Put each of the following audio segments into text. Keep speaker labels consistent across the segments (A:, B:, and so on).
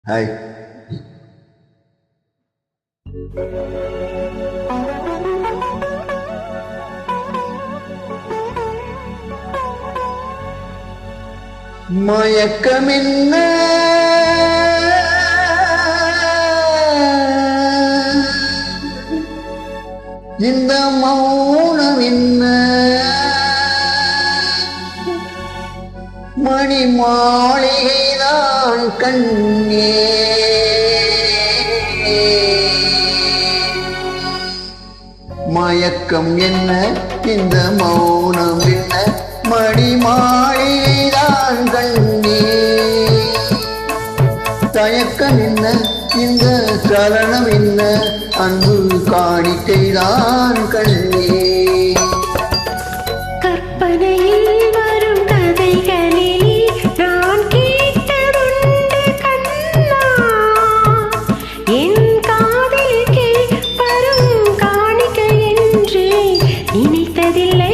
A: Hi. மயக்கமென்ன இந்த மௌனம் என்ன மணி மாளிகைதான் கண்ணே மயக்கம் என்ன இந்த மௌனம் என்ன மணி மாளிகைதான் கண்ணே தயக்கம் என்ன இந்த சலனம் என்ன அன்பு காணிக்கைதான் கண்ணே
B: கற்பனையில் வரும் கதைகளில் நான் கேட்டதுண்டு கண்ணா என் காதலுக்கே வரும் காணிக்கை என்று நினைத்ததில்லை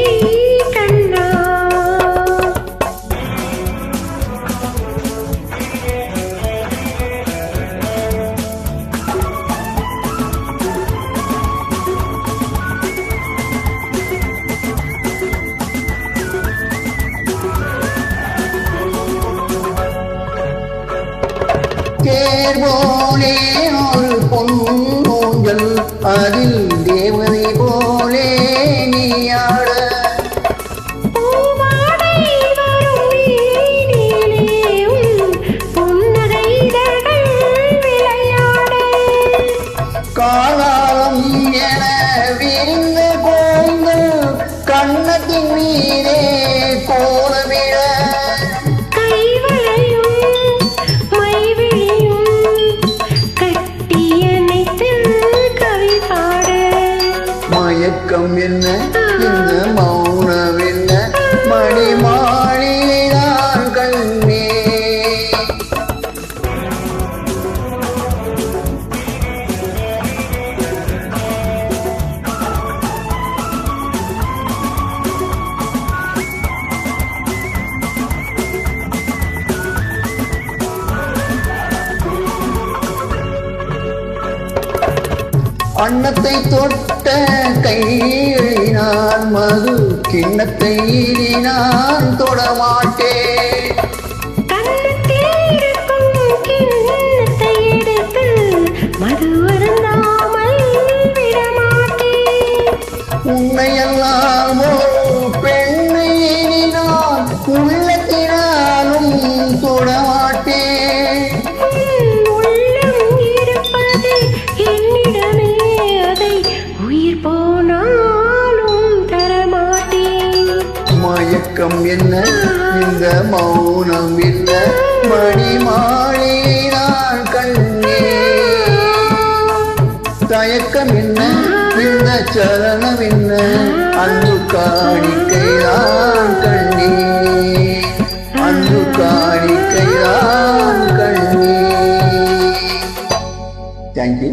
B: கண்ணா.
A: தேர்வோலே ஒரு பொன்னூஞ்சல் அதில் தேவதை போலே நீயாட காலம் என விரிந்த போங்கள் கண்ணத்தின் மீதே கோலவிழ மயக்கம் என்ன இந்த மௌனம் என்ன மணி மாளிகைதான் கண்ணே அன்னத்தை தொட்ட கையினான் மது கிண்ணத்தை நான் தொடமாட்டேன் உன்னையெல்லாம் பெண்ணை நான் உள்ளத்தினாலும் தொடமாட்டேன் மயக்கம் என்ன இந்த மௌனம் என்ன மணி மாளிகைதான் கண்ணே தயக்கம் என்ன இந்த சலனம் என்ன அன்பு காணிக்கைதான் கண்ணே அன்பு காணிக்கைதான் கண்ணே. தேங்க்யூ.